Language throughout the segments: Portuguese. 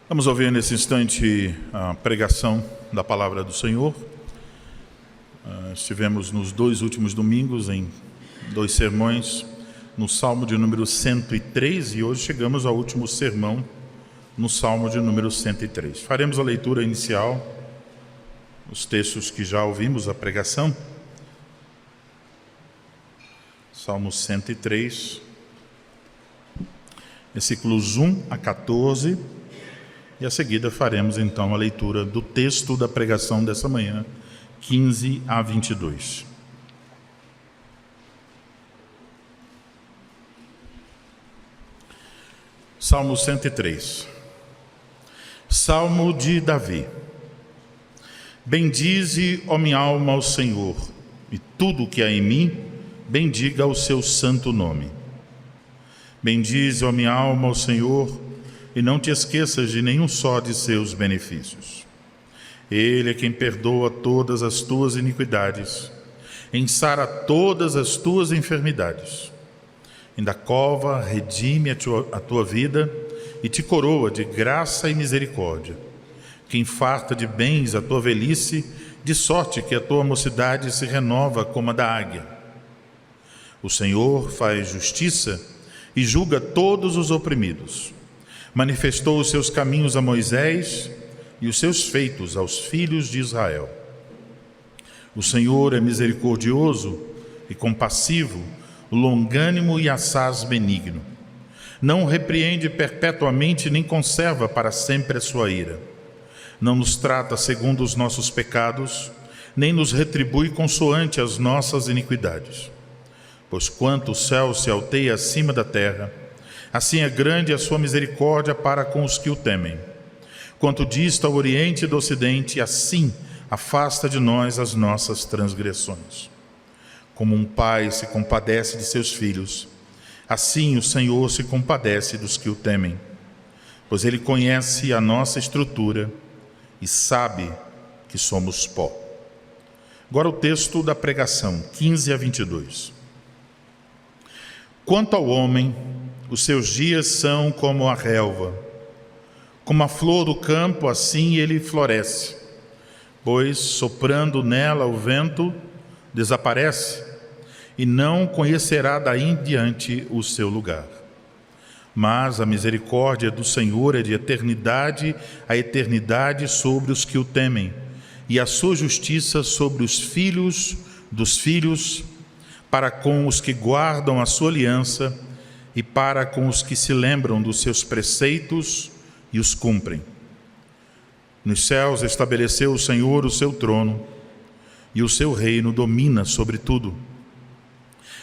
Vamos ouvir nesse instante a pregação da palavra do Senhor. Estivemos nos 2 últimos domingos em 2 sermões no Salmo de número 103 e hoje chegamos ao último sermão no Salmo de número 103. Faremos a leitura inicial, os textos que já ouvimos, a pregação. Salmo 103, versículos 1 a 14. E a seguida faremos então a leitura do texto da pregação dessa manhã, 15 a 22. Salmo 103. Salmo de Davi. Bendize, ó minha alma, ao Senhor, e tudo o que há em mim, bendiga o seu santo nome. Bendize, ó minha alma, ao Senhor, e não te esqueças de nenhum só de seus benefícios. Ele é quem perdoa todas as tuas iniquidades, ensara todas as tuas enfermidades. Da cova redime a tua vida e te coroa de graça e misericórdia. Quem farta de bens a tua velhice, de sorte que a tua mocidade se renova como a da águia. O Senhor faz justiça e julga todos os oprimidos. Manifestou os seus caminhos a Moisés e os seus feitos aos filhos de Israel. O Senhor é misericordioso e compassivo, longânimo e assaz benigno. Não repreende perpetuamente nem conserva para sempre a sua ira. Não nos trata segundo os nossos pecados, nem nos retribui consoante as nossas iniquidades. Pois quanto o céu se alteia acima da terra, assim é grande a sua misericórdia para com os que o temem. Quanto dista o oriente do ocidente, assim afasta de nós as nossas transgressões. Como um pai se compadece de seus filhos, assim o Senhor se compadece dos que o temem. Pois Ele conhece a nossa estrutura e sabe que somos pó. Agora o texto da pregação, 15 a 22. Quanto ao homem, os seus dias são como a relva, como a flor do campo, assim ele floresce, pois soprando nela o vento, desaparece, e não conhecerá daí em diante o seu lugar. Mas a misericórdia do Senhor é de eternidade a eternidade sobre os que o temem, e a sua justiça sobre os filhos dos filhos, para com os que guardam a sua aliança, e para com os que se lembram dos seus preceitos e os cumprem. Nos céus estabeleceu o Senhor o seu trono, e o seu reino domina sobre tudo.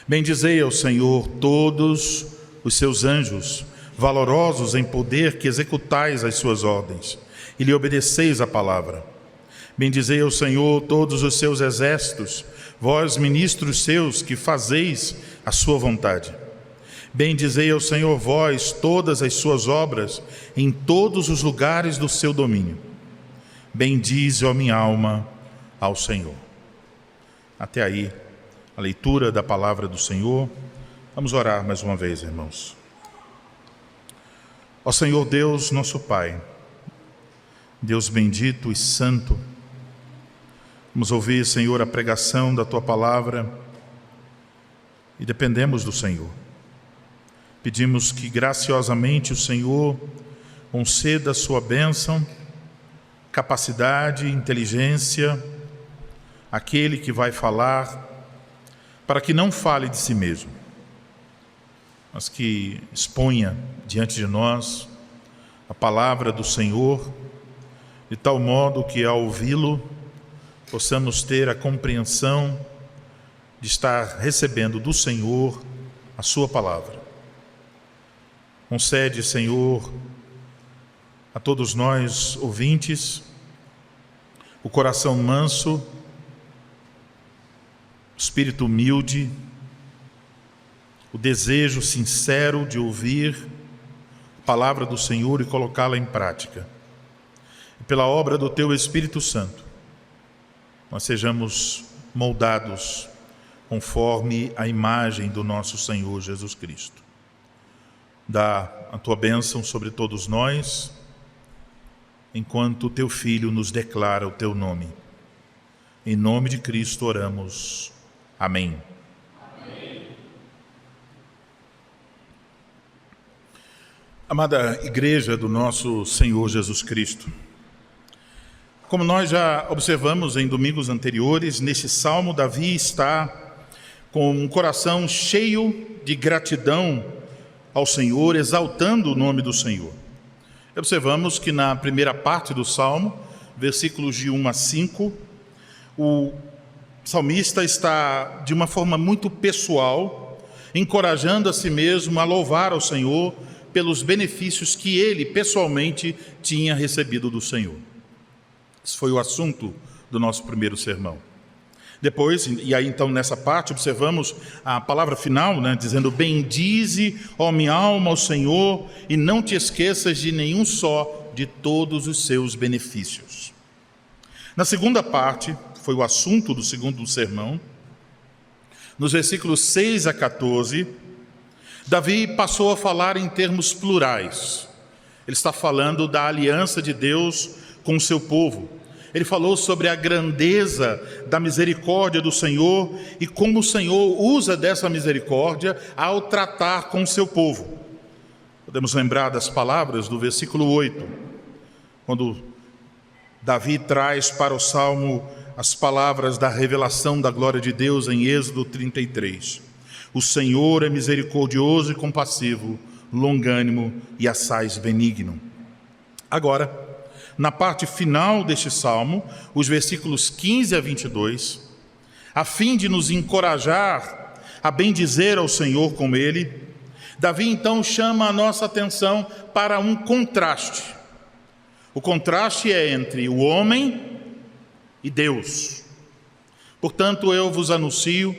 Bendizei ao Senhor todos os seus anjos, valorosos em poder, que executais as suas ordens, e lhe obedeceis a palavra. Bendizei ao Senhor todos os seus exércitos, vós ministros seus, que fazeis a sua vontade. Bendizei ao Senhor vós todas as suas obras, em todos os lugares do seu domínio. Bendize, ó minha alma, ao Senhor. Até aí, a leitura da palavra do Senhor. Vamos orar mais uma vez, irmãos. Ó Senhor Deus, nosso Pai, Deus bendito e santo, vamos ouvir, Senhor, a pregação da Tua palavra e dependemos do Senhor. Pedimos que graciosamente o Senhor conceda a sua bênção, capacidade, inteligência, àquele que vai falar, para que não fale de si mesmo, mas que exponha diante de nós a palavra do Senhor, de tal modo que ao ouvi-lo possamos ter a compreensão de estar recebendo do Senhor a sua palavra. Concede, Senhor, a todos nós, ouvintes, o coração manso, o espírito humilde, o desejo sincero de ouvir a palavra do Senhor e colocá-la em prática. E pela obra do Teu Espírito Santo, nós sejamos moldados conforme a imagem do nosso Senhor Jesus Cristo. Dá a tua bênção sobre todos nós, enquanto o teu Filho nos declara o teu nome. Em nome de Cristo oramos. Amém. Amada Igreja do nosso Senhor Jesus Cristo, como nós já observamos em domingos anteriores, neste salmo Davi está com um coração cheio de gratidão ao Senhor, exaltando o nome do Senhor. Observamos que na primeira parte do salmo, versículos de 1 a 5, o salmista está de uma forma muito pessoal, encorajando a si mesmo a louvar ao Senhor pelos benefícios que ele pessoalmente tinha recebido do Senhor. Esse foi o assunto do nosso primeiro sermão. Depois, e aí então nessa parte, observamos a palavra final, dizendo: bendize, ó minha alma, ao Senhor, e não te esqueças de nenhum só de todos os seus benefícios. Na segunda parte, foi o assunto do segundo sermão, nos versículos 6 a 14, Davi passou a falar em termos plurais. Ele está falando da aliança de Deus com o seu povo. Ele falou sobre a grandeza da misericórdia do Senhor e como o Senhor usa dessa misericórdia ao tratar com o seu povo. Podemos lembrar das palavras do versículo 8, quando Davi traz para o salmo as palavras da revelação da glória de Deus em Êxodo 33. O Senhor é misericordioso e compassivo, longânimo e assaz benigno. Agora, na parte final deste salmo, os versículos 15 a 22, a fim de nos encorajar a bendizer ao Senhor com ele, Davi então chama a nossa atenção para um contraste. O contraste é entre o homem e Deus. Portanto, eu vos anuncio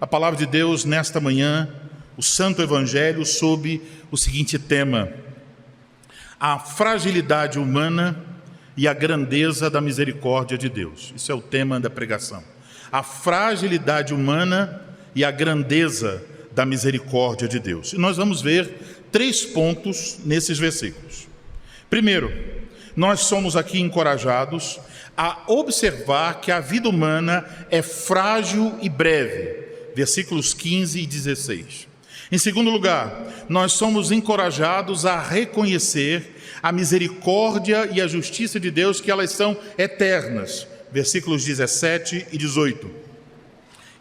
a palavra de Deus nesta manhã, o Santo Evangelho, sob o seguinte tema: a fragilidade humana e a grandeza da misericórdia de Deus. Isso é o tema da pregação. A fragilidade humana e a grandeza da misericórdia de Deus. E nós vamos ver 3 pontos nesses versículos. Primeiro, nós somos aqui encorajados a observar que a vida humana é frágil e breve. Versículos 15 e 16. Em segundo lugar, nós somos encorajados a reconhecer a misericórdia e a justiça de Deus, que elas são eternas. Versículos 17 e 18.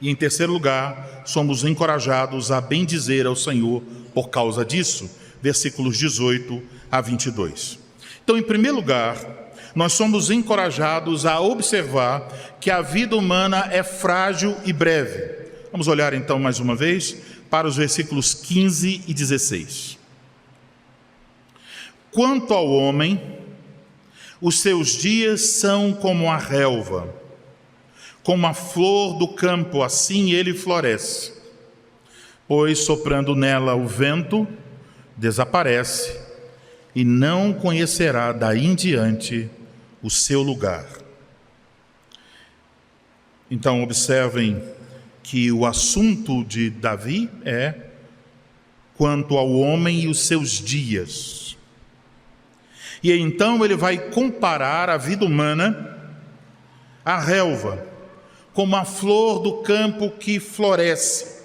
E em terceiro lugar, somos encorajados a bendizer ao Senhor por causa disso. Versículos 18 a 22. Então, em primeiro lugar, nós somos encorajados a observar que a vida humana é frágil e breve. Vamos olhar então mais uma vez para os versículos 15 e 16. Quanto ao homem, os seus dias são como a relva, como a flor do campo, assim ele floresce. Pois soprando nela o vento, desaparece, e não conhecerá daí em diante o seu lugar. Então observem que o assunto de Davi é quanto ao homem e os seus dias. E então ele vai comparar a vida humana à relva, como a flor do campo que floresce.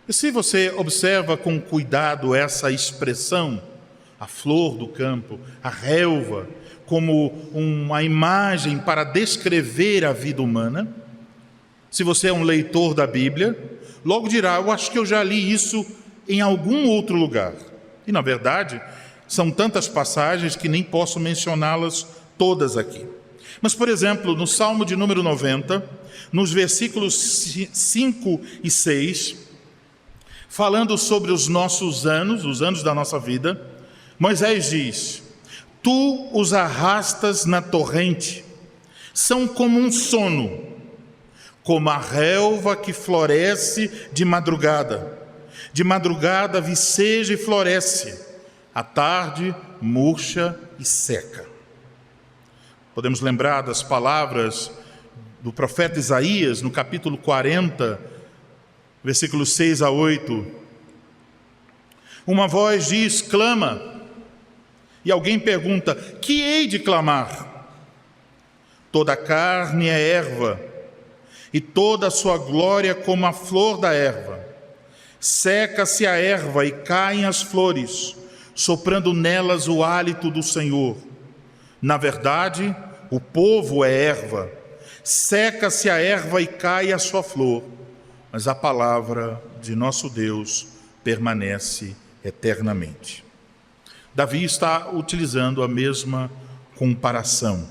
E se você observa com cuidado essa expressão, a flor do campo, a relva, como uma imagem para descrever a vida humana, se você é um leitor da Bíblia, logo dirá: eu acho que eu já li isso em algum outro lugar. E na verdade, são tantas passagens que nem posso mencioná-las todas aqui. Mas, por exemplo, no Salmo de número 90, nos versículos 5 e 6, falando sobre os nossos anos, os anos da nossa vida, Moisés diz: tu os arrastas na torrente, são como um sono, como a relva que floresce de madrugada. De madrugada viceja e floresce, à tarde murcha e seca. Podemos lembrar das palavras do profeta Isaías, no capítulo 40, versículos 6 a 8. Uma voz diz: clama. E alguém pergunta: que hei de clamar? Toda a carne é erva, e toda a sua glória como a flor da erva. Seca-se a erva e caem as flores, soprando nelas o hálito do Senhor. Na verdade, o povo é erva. Seca-se a erva e cai a sua flor, mas a palavra de nosso Deus permanece eternamente. Davi está utilizando a mesma comparação.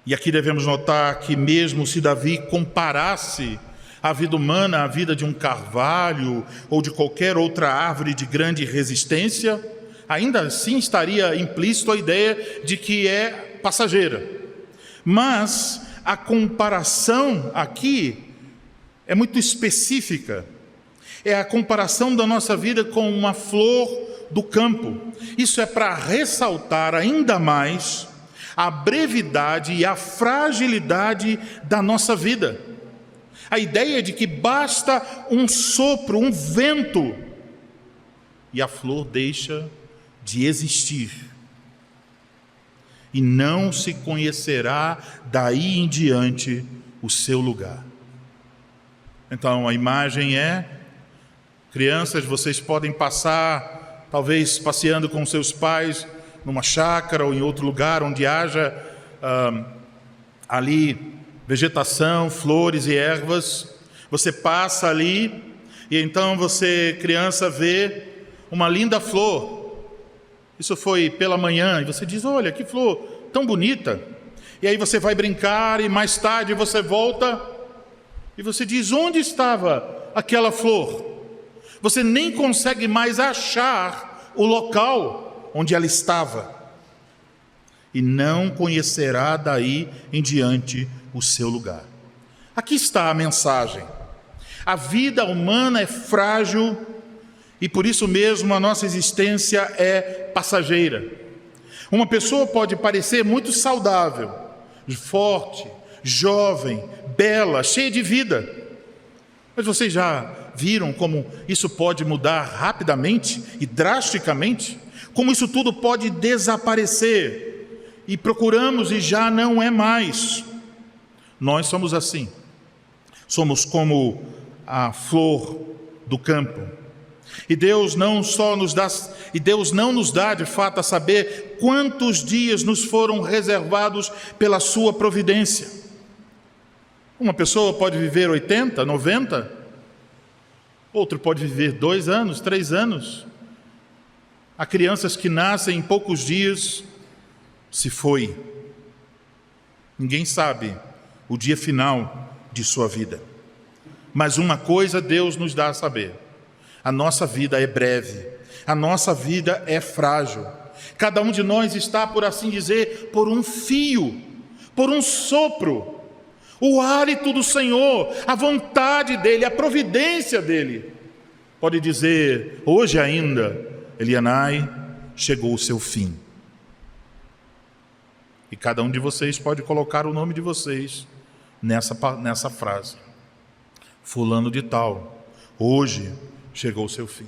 E aqui devemos notar que mesmo se Davi comparasse a vida humana à vida de um carvalho ou de qualquer outra árvore de grande resistência, ainda assim estaria implícito a ideia de que é passageira. Mas a comparação aqui é muito específica. É a comparação da nossa vida com uma flor do campo. Isso é para ressaltar ainda mais a brevidade e a fragilidade da nossa vida. A ideia de que basta um sopro, um vento, e a flor deixa de existir. E não se conhecerá daí em diante o seu lugar. Então a imagem é: crianças, vocês podem passar, talvez passeando com seus pais, numa chácara ou em outro lugar onde haja ali vegetação, flores e ervas. Você passa ali e então você, criança, vê uma linda flor. Isso foi pela manhã e você diz: olha, que flor tão bonita. E aí você vai brincar e mais tarde você volta e você diz: onde estava aquela flor? Você nem consegue mais achar o local onde ela estava. E não conhecerá daí em diante o seu lugar. Aqui está a mensagem. A vida humana é frágil e por isso mesmo a nossa existência é passageira. Uma pessoa pode parecer muito saudável, forte, jovem, bela, cheia de vida. Mas vocês já viram como isso pode mudar rapidamente e drasticamente? Como isso tudo pode desaparecer e procuramos e já não é mais. Nós somos assim. Somos como a flor do campo. E Deus não nos dá de fato a saber quantos dias nos foram reservados pela sua providência. Uma pessoa pode viver 80, 90, outro pode viver 2 anos, 3 anos. Há crianças que nascem em poucos dias, se foi. Ninguém sabe o dia final de sua vida. Mas uma coisa Deus nos dá a saber: a nossa vida é breve, a nossa vida é frágil. Cada um de nós está, por assim dizer, por um fio, por um sopro. O hálito do Senhor, a vontade dEle, a providência dEle. Pode dizer: hoje ainda, Elianai, chegou o seu fim. E cada um de vocês pode colocar o nome de vocês nessa frase. Fulano de tal, hoje chegou o seu fim.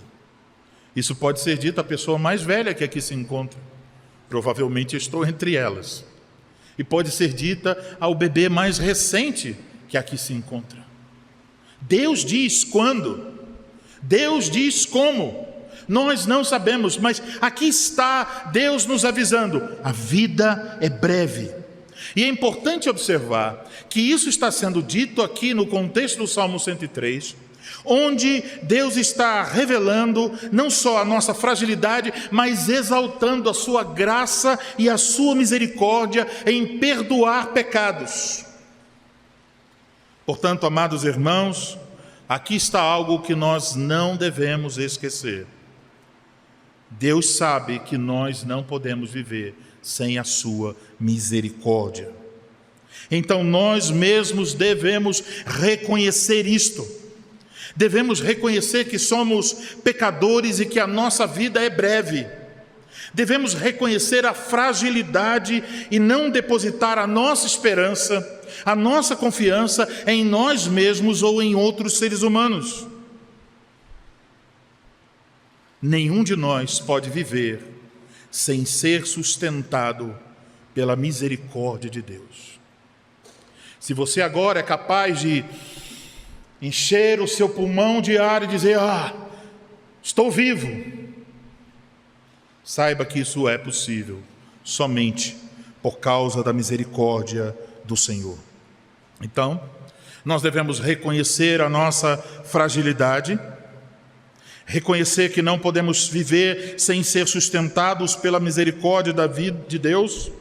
Isso pode ser dito à pessoa mais velha que aqui se encontra. Provavelmente estou entre elas. E pode ser dita ao bebê mais recente que aqui se encontra. Deus diz quando, Deus diz como, nós não sabemos, mas aqui está Deus nos avisando: a vida é breve. E é importante observar que isso está sendo dito aqui no contexto do Salmo 103, onde Deus está revelando não só a nossa fragilidade, mas exaltando a sua graça e a sua misericórdia em perdoar pecados. Portanto, amados irmãos, aqui está algo que nós não devemos esquecer. Deus sabe que nós não podemos viver sem a sua misericórdia. Então nós mesmos devemos reconhecer isto. Devemos reconhecer que somos pecadores e que a nossa vida é breve. Devemos reconhecer a fragilidade e não depositar a nossa esperança, a nossa confiança em nós mesmos ou em outros seres humanos. Nenhum de nós pode viver sem ser sustentado pela misericórdia de Deus. Se você agora é capaz de encher o seu pulmão de ar e dizer: estou vivo, saiba que isso é possível somente por causa da misericórdia do Senhor. Então, nós devemos reconhecer a nossa fragilidade, reconhecer que não podemos viver sem ser sustentados pela misericórdia da vida de Deus,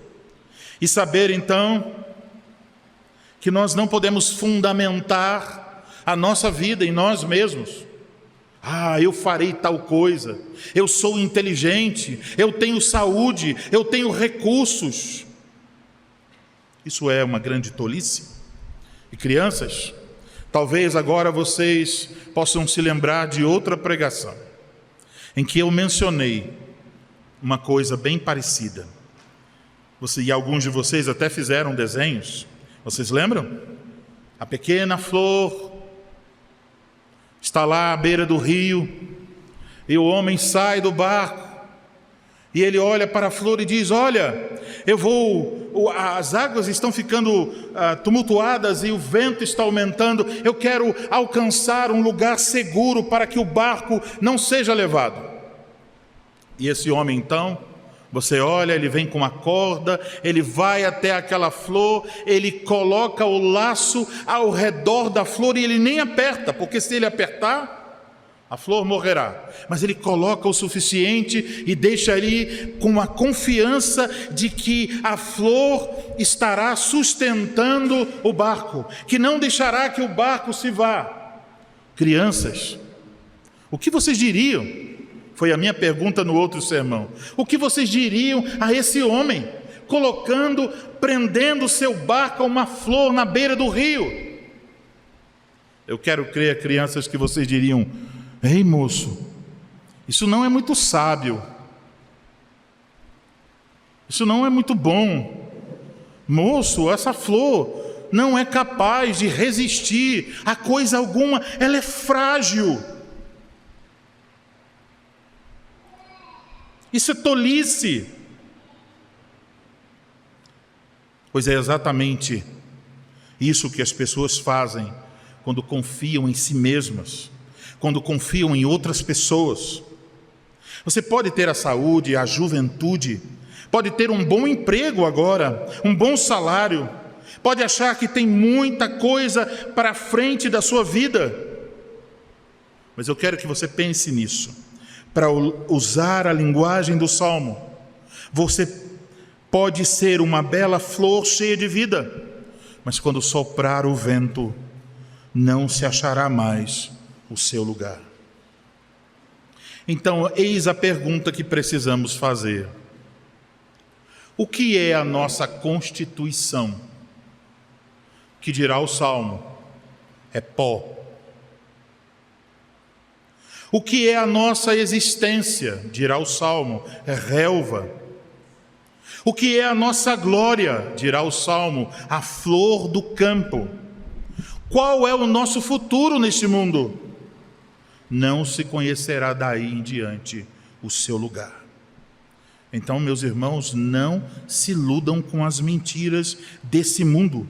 e saber então que nós não podemos fundamentar a nossa vida em nós mesmos. Eu farei tal coisa, eu sou inteligente, eu tenho saúde, eu tenho recursos. Isso é uma grande tolice. E crianças, talvez agora vocês possam se lembrar de outra pregação, em que eu mencionei uma coisa bem parecida. E alguns de vocês até fizeram desenhos. Vocês lembram? A pequena flor está lá à beira do rio, e o homem sai do barco, e ele olha para a flor e diz: olha, as águas estão ficando tumultuadas e o vento está aumentando, eu quero alcançar um lugar seguro para que o barco não seja levado. E esse homem então, você olha, ele vem com uma corda, ele vai até aquela flor, ele coloca o laço ao redor da flor e ele nem aperta, porque se ele apertar, a flor morrerá. Mas ele coloca o suficiente e deixa ali com a confiança de que a flor estará sustentando o barco, que não deixará que o barco se vá. Crianças, o que vocês diriam? Foi a minha pergunta no outro sermão. O que vocês diriam a esse homem, prendendo seu barco a uma flor na beira do rio? Eu quero crer, crianças, que vocês diriam: ei, moço, isso não é muito sábio. Isso não é muito bom. Moço, essa flor não é capaz de resistir a coisa alguma, ela é frágil. Isso é tolice. Pois é exatamente isso que as pessoas fazem quando confiam em si mesmas, quando confiam em outras pessoas. Você pode ter a saúde, a juventude, pode ter um bom emprego agora, um bom salário, pode achar que tem muita coisa para frente da sua vida. Mas eu quero que você pense nisso. Para usar a linguagem do Salmo, você pode ser uma bela flor cheia de vida, mas quando soprar o vento, não se achará mais o seu lugar. Então, eis a pergunta que precisamos fazer: o que é a nossa constituição? Que dirá o Salmo: é pó. O que é a nossa existência? Dirá o Salmo: é relva. O que é a nossa glória? Dirá o Salmo: a flor do campo. Qual é o nosso futuro neste mundo? Não se conhecerá daí em diante o seu lugar. Então, meus irmãos, não se iludam com as mentiras desse mundo.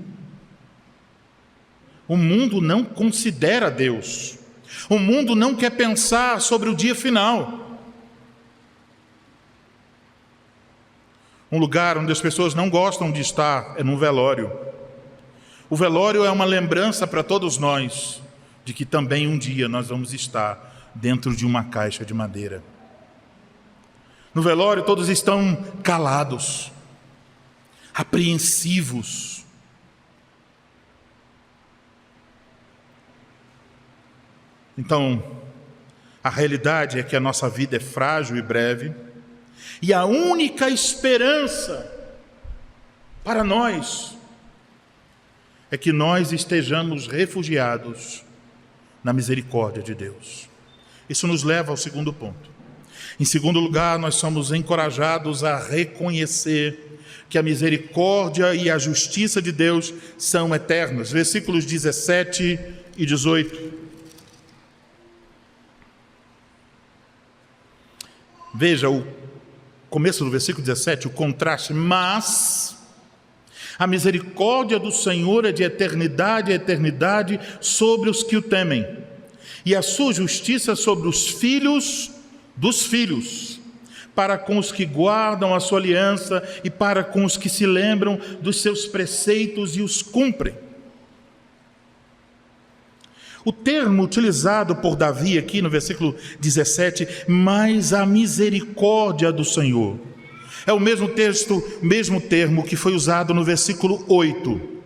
O mundo não considera Deus. O mundo não quer pensar sobre o dia final. Um lugar onde as pessoas não gostam de estar é no velório. O velório é uma lembrança para todos nós de que também um dia nós vamos estar dentro de uma caixa de madeira. No velório todos estão calados, apreensivos. Então, a realidade é que a nossa vida é frágil e breve, e a única esperança para nós é que nós estejamos refugiados na misericórdia de Deus. Isso nos leva ao segundo ponto. Em segundo lugar, nós somos encorajados a reconhecer que a misericórdia e a justiça de Deus são eternas. Versículos 17 e 18. Veja o começo do versículo 17, o contraste. Mas a misericórdia do Senhor é de eternidade a eternidade sobre os que o temem, e a sua justiça sobre os filhos dos filhos, para com os que guardam a sua aliança e para com os que se lembram dos seus preceitos e os cumprem. O termo utilizado por Davi aqui no versículo 17, mas a misericórdia do Senhor, é o mesmo termo que foi usado no versículo 8.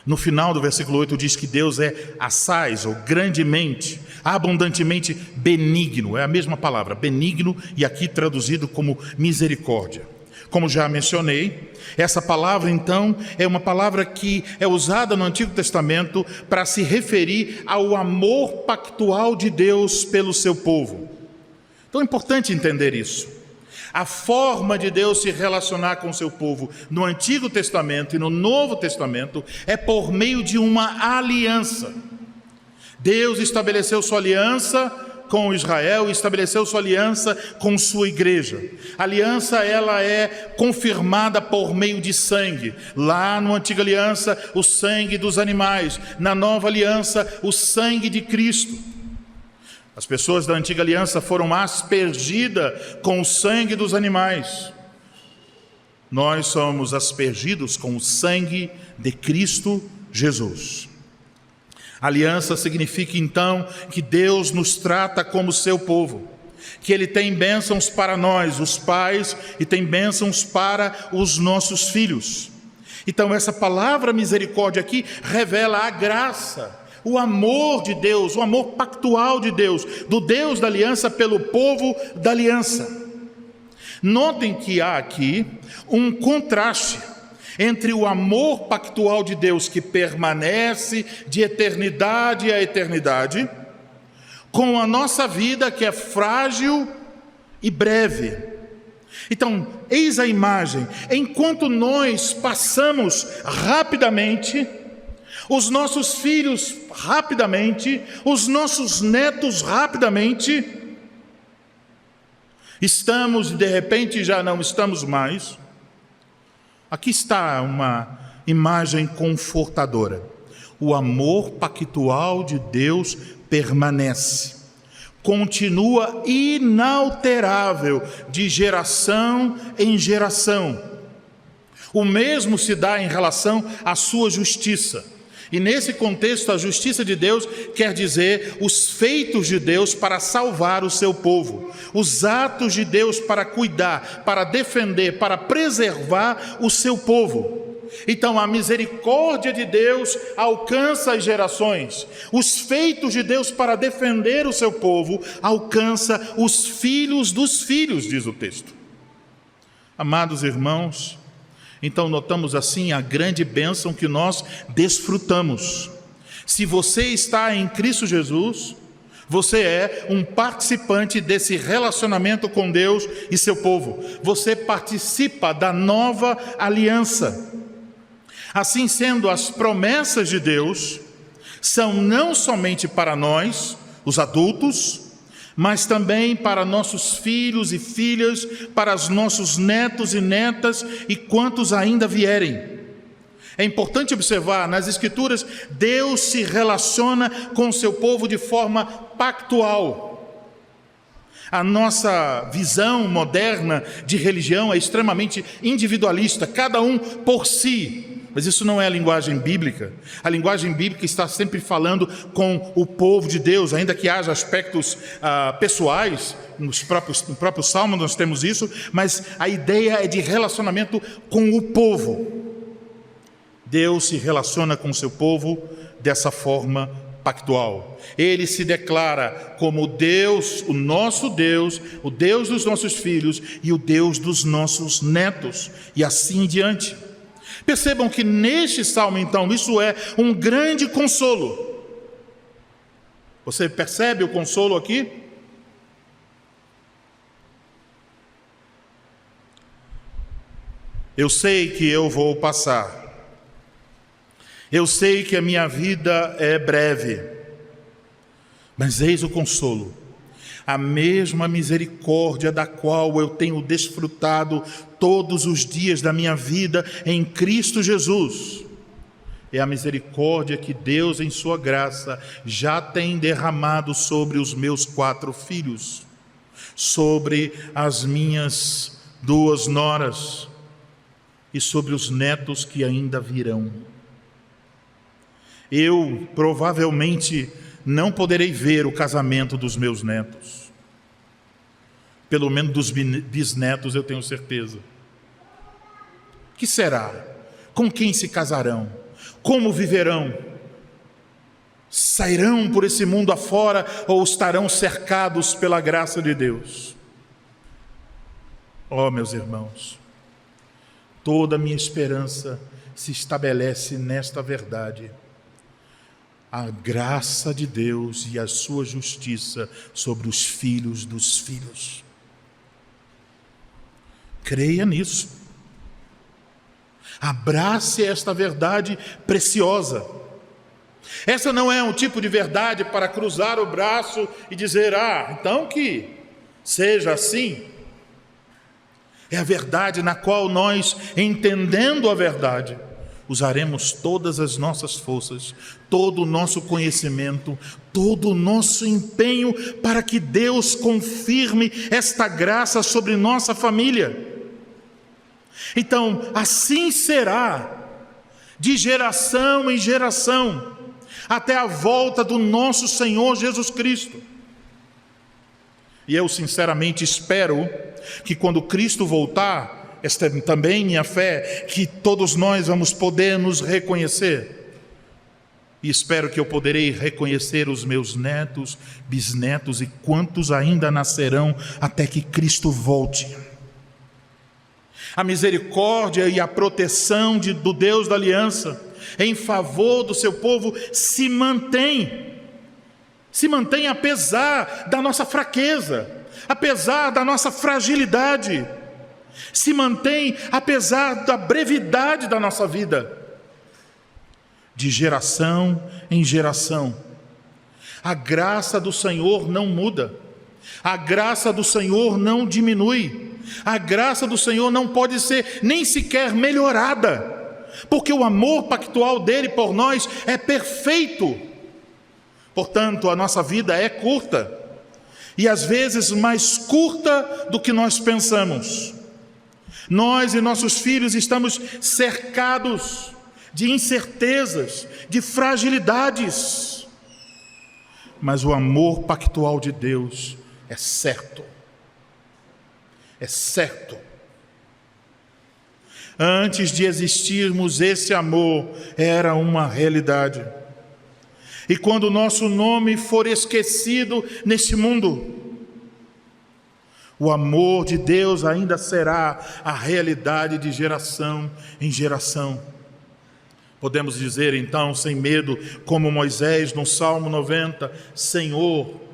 No final do versículo 8 diz que Deus é assaz, ou grandemente, abundantemente benigno. É a mesma palavra, benigno, e aqui traduzido como misericórdia. Como já mencionei, essa palavra então é uma palavra que é usada no Antigo Testamento para se referir ao amor pactual de Deus pelo seu povo. Então é importante entender isso. A forma de Deus se relacionar com o seu povo no Antigo Testamento e no Novo Testamento é por meio de uma aliança. Deus estabeleceu sua aliança com Israel e estabeleceu sua aliança com sua igreja. A aliança, ela é confirmada por meio de sangue. Lá na antiga aliança, o sangue dos animais. Na nova aliança, o sangue de Cristo. As pessoas da antiga aliança foram aspergidas com o sangue dos animais. Nós somos aspergidos com o sangue de Cristo Jesus. Aliança significa então que Deus nos trata como seu povo, que Ele tem bênçãos para nós, os pais, e tem bênçãos para os nossos filhos. Então essa palavra misericórdia aqui revela a graça, o amor de Deus, o amor pactual de Deus, do Deus da aliança pelo povo da aliança. Notem que há aqui um contraste entre o amor pactual de Deus que permanece de eternidade a eternidade, com a nossa vida que é frágil e breve. Então, eis a imagem, enquanto nós passamos rapidamente, os nossos filhos rapidamente, os nossos netos rapidamente, estamos e de repente já não estamos mais. Aqui está uma imagem confortadora. O amor pactual de Deus permanece, continua inalterável de geração em geração. O mesmo se dá em relação à sua justiça. E nesse contexto, a justiça de Deus quer dizer os feitos de Deus para salvar o seu povo, os atos de Deus para cuidar, para defender, para preservar o seu povo. Então a misericórdia de Deus alcança as gerações, os feitos de Deus para defender o seu povo alcança os filhos dos filhos, diz o texto. Amados irmãos, então notamos assim a grande bênção que nós desfrutamos. Se você está em Cristo Jesus, você é um participante desse relacionamento com Deus e seu povo. Você participa da nova aliança. Assim sendo, as promessas de Deus são não somente para nós, os adultos, mas também para nossos filhos e filhas, para os nossos netos e netas e quantos ainda vierem. É importante observar, nas Escrituras, Deus se relaciona com o seu povo de forma pactual. A nossa visão moderna de religião é extremamente individualista, cada um por si. Mas isso não é a linguagem bíblica. A linguagem bíblica está sempre falando com o povo de Deus, ainda que haja aspectos pessoais, no próprio Salmo nós temos isso, mas a ideia é de relacionamento com o povo. Deus se relaciona com o seu povo dessa forma pactual. Ele se declara como Deus, o nosso Deus, o Deus dos nossos filhos e o Deus dos nossos netos, e assim em diante. Percebam que neste salmo, então, isso é um grande consolo. Você percebe o consolo aqui? Eu sei que eu vou passar. Eu sei que a minha vida é breve. Mas eis o consolo. A mesma misericórdia da qual eu tenho desfrutado todos os dias da minha vida em Cristo Jesus, é a misericórdia que Deus, em sua graça, já tem derramado sobre os meus 4 filhos, sobre as minhas 2 noras e sobre os netos que ainda virão. Eu provavelmente não poderei ver o casamento dos meus netos. Pelo menos dos bisnetos eu tenho certeza. Que será? Com quem se casarão? Como viverão? Sairão por esse mundo afora ou estarão cercados pela graça de Deus? Oh, meus irmãos, toda a minha esperança se estabelece nesta verdade. A graça de Deus e a sua justiça sobre os filhos dos filhos. Creia nisso. Abrace esta verdade preciosa. Essa não é um tipo de verdade para cruzar o braço e dizer, então que seja assim. É a verdade na qual nós, entendendo a verdade, usaremos todas as nossas forças, todo o nosso conhecimento, todo o nosso empenho para que Deus confirme esta graça sobre nossa família. Então, assim será, de geração em geração, até a volta do nosso Senhor Jesus Cristo. E eu sinceramente espero que quando Cristo voltar, esta é também minha fé, que todos nós vamos poder nos reconhecer. E espero que eu poderei reconhecer os meus netos, bisnetos e quantos ainda nascerão até que Cristo volte. A misericórdia e a proteção do Deus da aliança em favor do seu povo se mantém apesar da nossa fraqueza, apesar da nossa fragilidade, se mantém apesar da brevidade da nossa vida, de geração em geração. A graça do Senhor não muda, a graça do Senhor não diminui, a graça do Senhor não pode ser nem sequer melhorada, porque o amor pactual dele por nós é perfeito. Portanto, a nossa vida é curta, e às vezes mais curta do que nós pensamos. Nós e nossos filhos estamos cercados de incertezas, de fragilidades, mas o amor pactual de Deus é certo. É certo. Antes de existirmos, esse amor era uma realidade. E quando o nosso nome for esquecido neste mundo, o amor de Deus ainda será a realidade de geração em geração. Podemos dizer então, sem medo, como Moisés no Salmo 90, Senhor,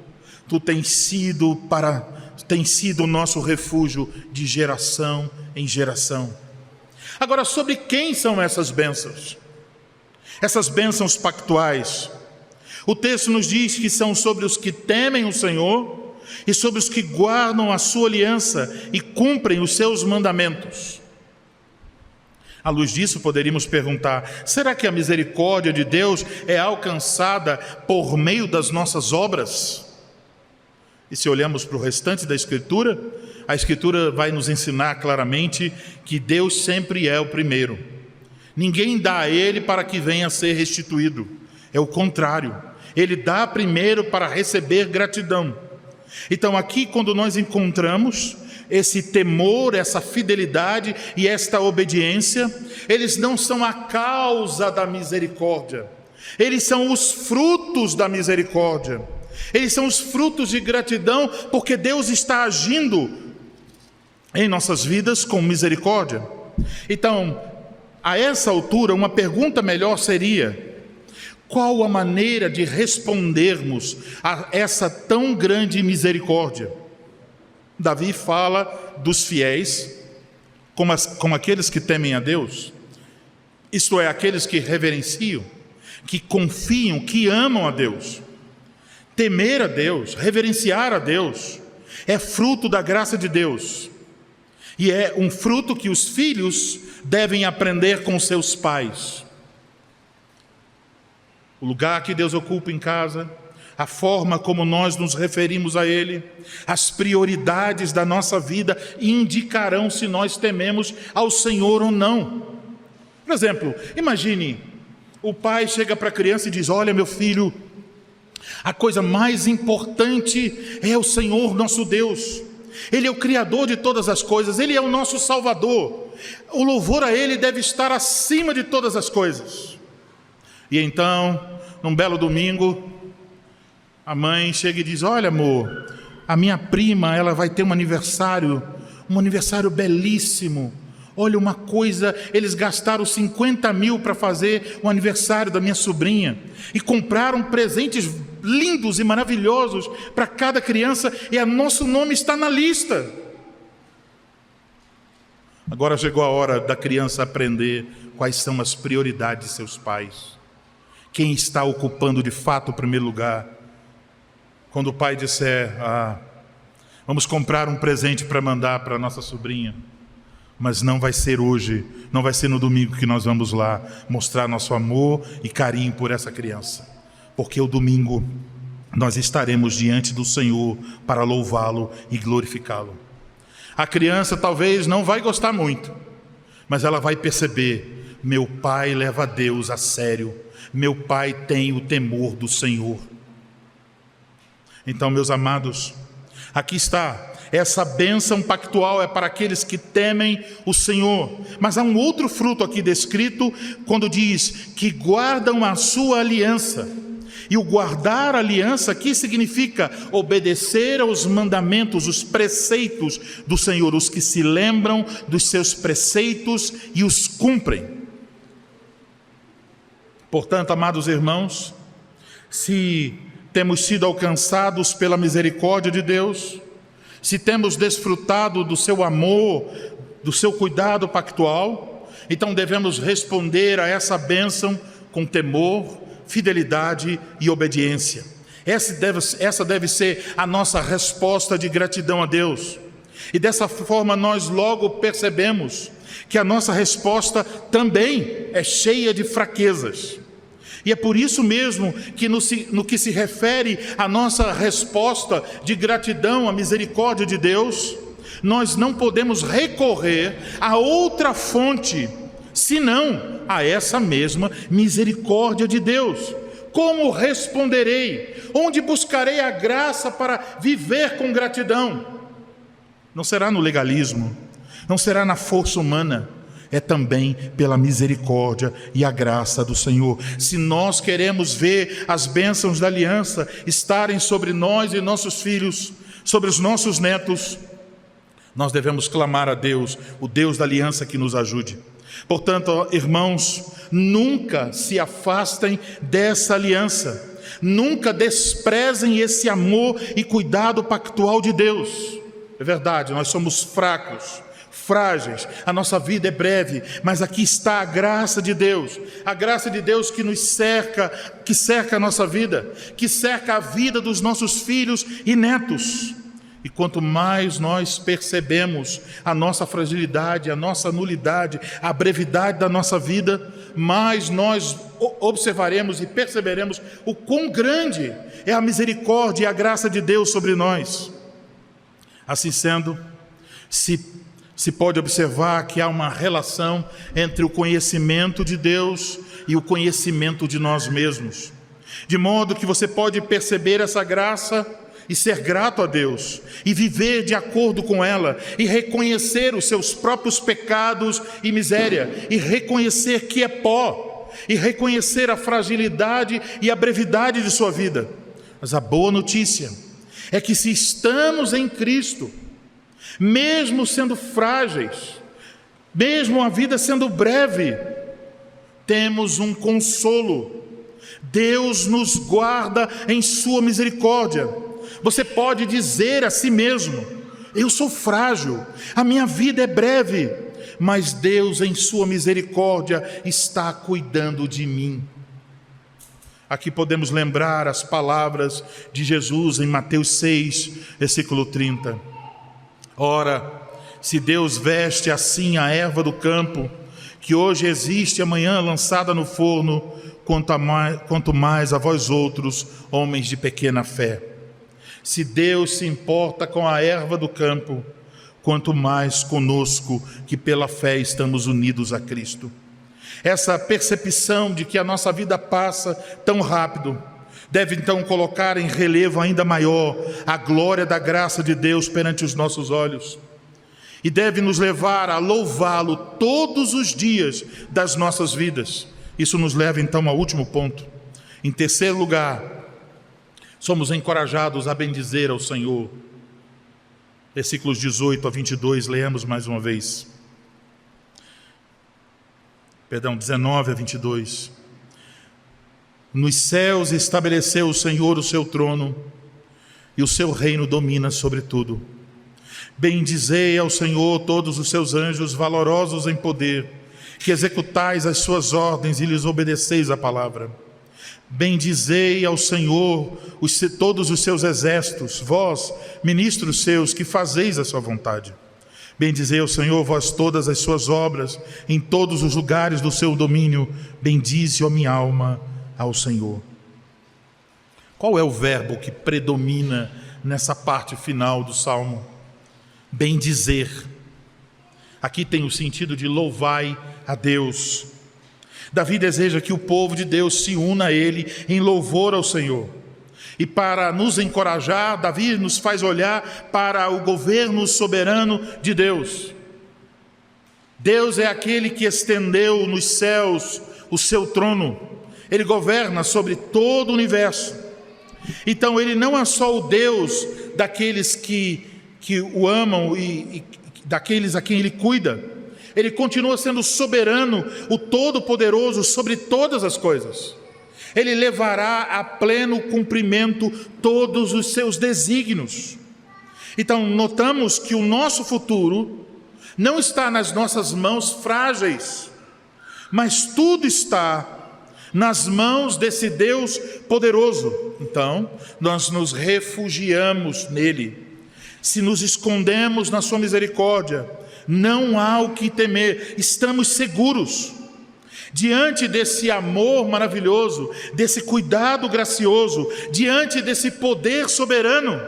Tu tens sido o nosso refúgio de geração em geração. Agora, sobre quem são essas bênçãos? Essas bênçãos pactuais. O texto nos diz que são sobre os que temem o Senhor e sobre os que guardam a sua aliança e cumprem os seus mandamentos. À luz disso, poderíamos perguntar: será que a misericórdia de Deus é alcançada por meio das nossas obras? E se olhamos para o restante da Escritura, a Escritura vai nos ensinar claramente que Deus sempre é o primeiro. Ninguém dá a Ele para que venha a ser restituído. É o contrário. Ele dá primeiro para receber gratidão. Então aqui, quando nós encontramos esse temor, essa fidelidade e esta obediência, eles não são a causa da misericórdia. Eles são os frutos da misericórdia. Eles são os frutos de gratidão, porque Deus está agindo em nossas vidas com misericórdia. Então, a essa altura, uma pergunta melhor seria: qual a maneira de respondermos a essa tão grande misericórdia? Davi fala dos fiéis como aqueles que temem a Deus, isto é, aqueles que reverenciam, que confiam, que amam a Deus. Temer a Deus, reverenciar a Deus, é fruto da graça de Deus. E é um fruto que os filhos devem aprender com seus pais. O lugar que Deus ocupa em casa, a forma como nós nos referimos a Ele, as prioridades da nossa vida indicarão se nós tememos ao Senhor ou não. Por exemplo, imagine, o pai chega para a criança e diz: olha, meu filho, a coisa mais importante é o Senhor nosso Deus. Ele é o Criador de todas as coisas, Ele é o nosso Salvador. O louvor a Ele deve estar acima de todas as coisas. E então, num belo domingo, a mãe chega e diz: olha, amor, a minha prima, ela vai ter um aniversário belíssimo. Olha uma coisa, eles gastaram 50 mil para fazer o aniversário da minha sobrinha e compraram presentes lindos e maravilhosos para cada criança, e o nosso nome está na lista. Agora chegou a hora da criança aprender quais são as prioridades de seus pais, quem está ocupando de fato o primeiro lugar. Quando o pai disser: vamos comprar um presente para mandar para a nossa sobrinha, mas não vai ser hoje, não vai ser no domingo que nós vamos lá mostrar nosso amor e carinho por essa criança, porque o domingo nós estaremos diante do Senhor para louvá-lo e glorificá-lo. A criança talvez não vai gostar muito, mas ela vai perceber: meu pai leva Deus a sério, meu pai tem o temor do Senhor. Então, meus amados, aqui está, essa bênção pactual é para aqueles que temem o Senhor. Mas há um outro fruto aqui descrito, quando diz que guardam a sua aliança. E o guardar a aliança aqui significa obedecer aos mandamentos, os preceitos do Senhor, os que se lembram dos seus preceitos e os cumprem. Portanto, amados irmãos, se temos sido alcançados pela misericórdia de Deus, se temos desfrutado do seu amor, do seu cuidado pactual, então devemos responder a essa bênção com temor, fidelidade e obediência. Essa deve ser a nossa resposta de gratidão a Deus. E dessa forma nós logo percebemos que a nossa resposta também é cheia de fraquezas. E é por isso mesmo que no que se refere à nossa resposta de gratidão à misericórdia de Deus, nós não podemos recorrer a outra fonte, senão a essa mesma misericórdia de Deus. Como responderei? Onde buscarei a graça para viver com gratidão? Não será no legalismo, não será na força humana, é também pela misericórdia e a graça do Senhor. Se nós queremos ver as bênçãos da aliança estarem sobre nós e nossos filhos, sobre os nossos netos, nós devemos clamar a Deus, o Deus da aliança, que nos ajude. Portanto, irmãos, nunca se afastem dessa aliança, nunca desprezem esse amor e cuidado pactual de Deus. É verdade, nós somos fracos, frágeis, a nossa vida é breve, mas aqui está a graça de Deus, a graça de Deus que nos cerca, que cerca a nossa vida, que cerca a vida dos nossos filhos e netos. E quanto mais nós percebemos a nossa fragilidade, a nossa nulidade, a brevidade da nossa vida, mais nós observaremos e perceberemos o quão grande é a misericórdia e a graça de Deus sobre nós. Assim sendo, se pode observar que há uma relação entre o conhecimento de Deus e o conhecimento de nós mesmos, de modo que você pode perceber essa graça e ser grato a Deus, e viver de acordo com ela, e reconhecer os seus próprios pecados e miséria, e reconhecer que é pó, e reconhecer a fragilidade e a brevidade de sua vida. Mas a boa notícia é que, se estamos em Cristo, mesmo sendo frágeis, mesmo a vida sendo breve, temos um consolo. Deus nos guarda em sua misericórdia. Você pode dizer a si mesmo: eu sou frágil, a minha vida é breve, mas Deus, em sua misericórdia, está cuidando de mim. Aqui podemos lembrar as palavras de Jesus em Mateus 6, versículo 30. Ora, se Deus veste assim a erva do campo, que hoje existe e amanhã lançada no forno, quanto mais a vós outros, homens de pequena fé. Se Deus se importa com a erva do campo, quanto mais conosco, que pela fé estamos unidos a Cristo. Essa percepção de que a nossa vida passa tão rápido deve então colocar em relevo ainda maior a glória da graça de Deus perante os nossos olhos, e deve nos levar a louvá-lo todos os dias das nossas vidas. Isso nos leva então ao último ponto. Em terceiro lugar, somos encorajados a bendizer ao Senhor. Versículos 18 a 22, leamos mais uma vez. 19 a 22. Nos céus estabeleceu o Senhor o seu trono, e o seu reino domina sobre tudo. Bendizei ao Senhor todos os seus anjos valorosos em poder, que executais as suas ordens e lhes obedeceis a palavra. Bendizei ao Senhor todos os seus exércitos, vós, ministros seus, que fazeis a sua vontade. Bendizei ao Senhor, vós todas as suas obras, em todos os lugares do seu domínio. Bendize, ó minha alma, ao Senhor. Qual é o verbo que predomina nessa parte final do Salmo? Bendizer. Aqui tem o sentido de louvai a Deus. Davi deseja que o povo de Deus se una a ele em louvor ao Senhor. E para nos encorajar, Davi nos faz olhar para o governo soberano de Deus. Deus é aquele que estendeu nos céus o seu trono. Ele governa sobre todo o universo. Então ele não é só o Deus daqueles que o amam e daqueles a quem ele cuida. Ele continua sendo soberano, o Todo-Poderoso sobre todas as coisas. Ele levará a pleno cumprimento todos os seus desígnios. Então, notamos que o nosso futuro não está nas nossas mãos frágeis, mas tudo está nas mãos desse Deus poderoso. Então, nós nos refugiamos nele. Se nos escondemos na sua misericórdia, não há o que temer, estamos seguros. Diante desse amor maravilhoso, desse cuidado gracioso, diante desse poder soberano,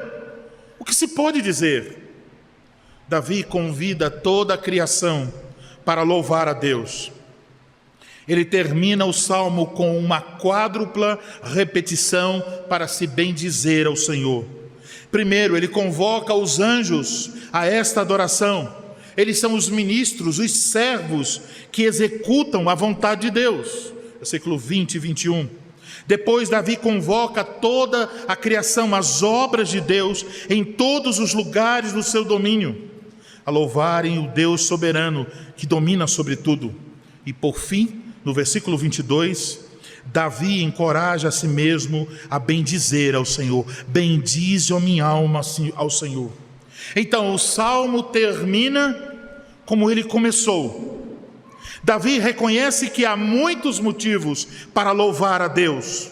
o que se pode dizer? Davi convida toda a criação para louvar a Deus. Ele termina o salmo com uma quádrupla repetição para se bendizer ao Senhor. Primeiro, ele convoca os anjos a esta adoração. Eles são os ministros, os servos que executam a vontade de Deus. Versículo 20 e 21. Depois Davi convoca toda a criação, as obras de Deus, em todos os lugares do seu domínio, a louvarem o Deus soberano que domina sobre tudo. E por fim, no versículo 22, Davi encoraja a si mesmo a bendizer ao Senhor. Bendize, ó minha alma, ao Senhor. Então o salmo termina como ele começou. Davi reconhece que há muitos motivos para louvar a Deus.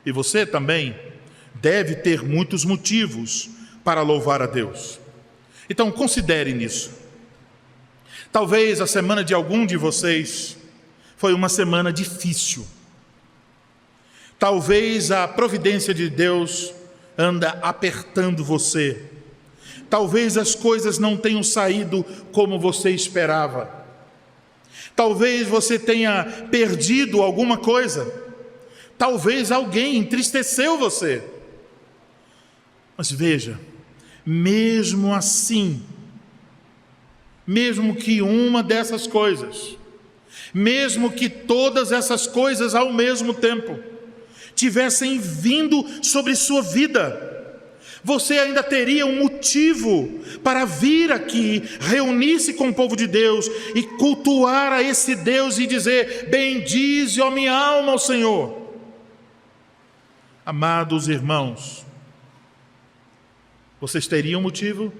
E você também deve ter muitos motivos para louvar a Deus. Então considere nisso. Talvez a semana de algum de vocês foi uma semana difícil. Talvez a providência de Deus anda apertando você. Talvez as coisas não tenham saído como você esperava. Talvez você tenha perdido alguma coisa. Talvez alguém entristeceu você. Mas veja, mesmo assim, mesmo que uma dessas coisas, mesmo que todas essas coisas ao mesmo tempo tivessem vindo sobre sua vida, você ainda teria um motivo para vir aqui, reunir-se com o povo de Deus e cultuar a esse Deus e dizer: bendize, ó minha alma, ao Senhor. Amados irmãos, vocês teriam motivo?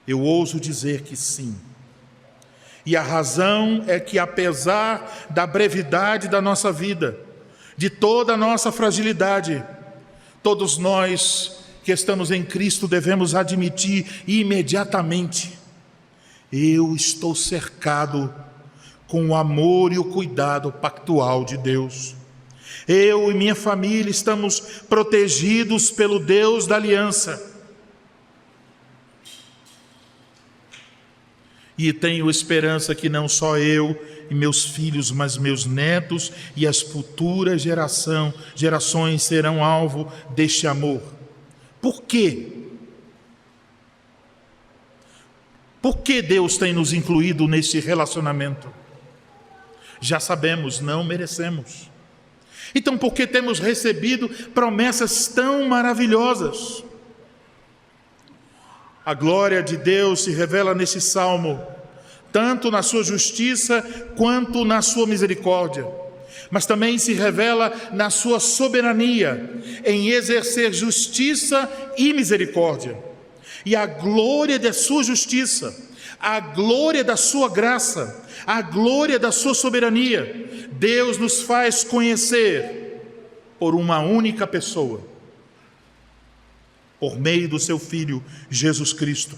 Eu ouso dizer que sim. E a razão é que, apesar da brevidade da nossa vida, de toda a nossa fragilidade, todos nós que estamos em Cristo devemos admitir imediatamente: eu estou cercado com o amor e o cuidado pactual de Deus. Eu e minha família estamos protegidos pelo Deus da aliança. E tenho esperança que não só eu e meus filhos, mas meus netos e as futuras gerações serão alvo deste amor. Por quê? Por que Deus tem nos incluído neste relacionamento? Já sabemos, não merecemos. Então, por que temos recebido promessas tão maravilhosas? A glória de Deus se revela nesse salmo, tanto na sua justiça quanto na sua misericórdia, mas também se revela na sua soberania, em exercer justiça e misericórdia. E a glória da sua justiça, a glória da sua graça, a glória da sua soberania, Deus nos faz conhecer por uma única pessoa, por meio do seu Filho Jesus Cristo.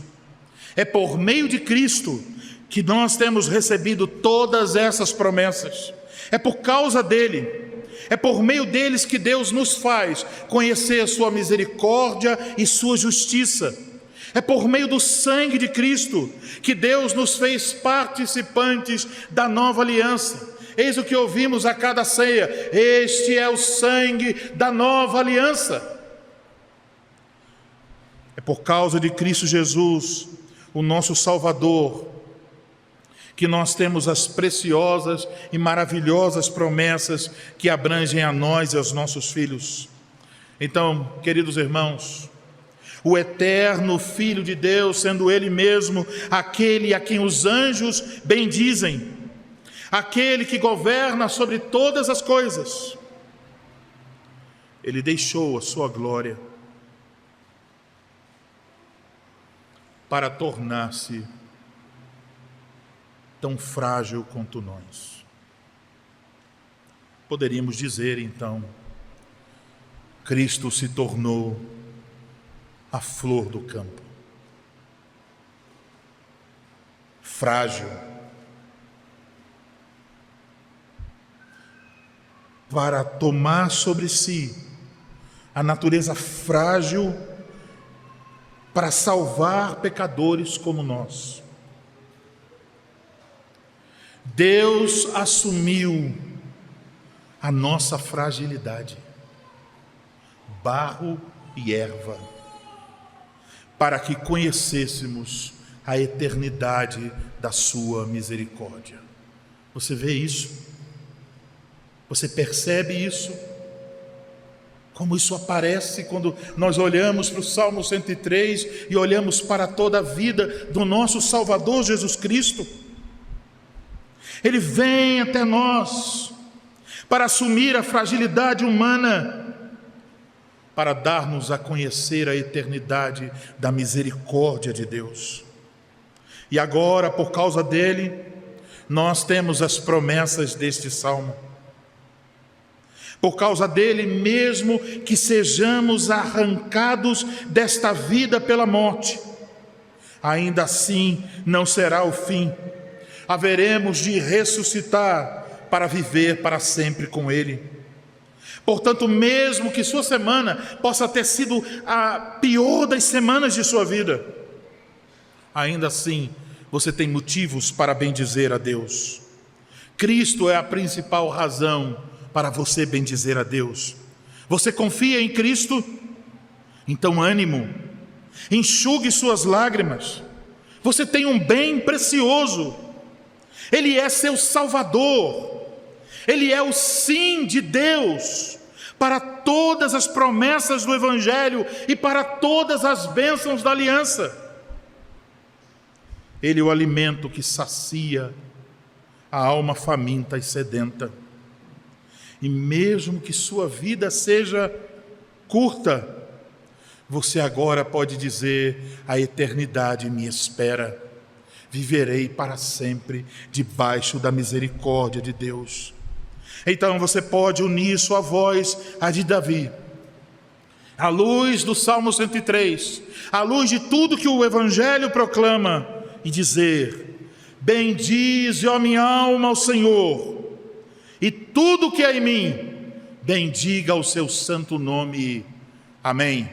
É por meio de Cristo que nós temos recebido todas essas promessas. É por causa dele, é por meio deles que Deus nos faz conhecer sua misericórdia e sua justiça. É por meio do sangue de Cristo que Deus nos fez participantes da nova aliança. Eis o que ouvimos a cada ceia: este é o sangue da nova aliança. É por causa de Cristo Jesus, o nosso Salvador, que nós temos as preciosas e maravilhosas promessas que abrangem a nós e aos nossos filhos. Então, queridos irmãos, o eterno Filho de Deus, sendo Ele mesmo aquele a quem os anjos bendizem, aquele que governa sobre todas as coisas, Ele deixou a sua glória para tornar-se tão frágil quanto nós. Poderíamos dizer então, Cristo se tornou a flor do campo, frágil, para tomar sobre si a natureza frágil, para salvar pecadores como nós. Deus assumiu a nossa fragilidade, barro e erva, para que conhecêssemos a eternidade da sua misericórdia. Você vê isso? Você percebe isso? Como isso aparece quando nós olhamos para o Salmo 103 e olhamos para toda a vida do nosso Salvador Jesus Cristo. Ele vem até nós para assumir a fragilidade humana, para dar-nos a conhecer a eternidade da misericórdia de Deus. E agora, por causa dele, nós temos as promessas deste salmo. Por causa dele, mesmo que sejamos arrancados desta vida pela morte, ainda assim não será o fim. Haveremos de ressuscitar para viver para sempre com ele. Portanto, mesmo que sua semana possa ter sido a pior das semanas de sua vida, ainda assim você tem motivos para bendizer a Deus. Cristo é a principal razão para você bendizer a Deus. Você confia em Cristo? Então ânimo, enxugue suas lágrimas. Você tem um bem precioso. Ele é seu Salvador. Ele é o sim de Deus para todas as promessas do Evangelho e para todas as bênçãos da aliança. Ele é o alimento que sacia a alma faminta e sedenta. E mesmo que sua vida seja curta, você agora pode dizer: a eternidade me espera. viverei para sempre debaixo da misericórdia de Deus. Então você pode unir sua voz à de Davi, à luz do Salmo 103, à luz de tudo que o Evangelho proclama, e dizer: bendize, ó minha alma, ao Senhor, e tudo que há em mim, bendiga o seu santo nome. Amém.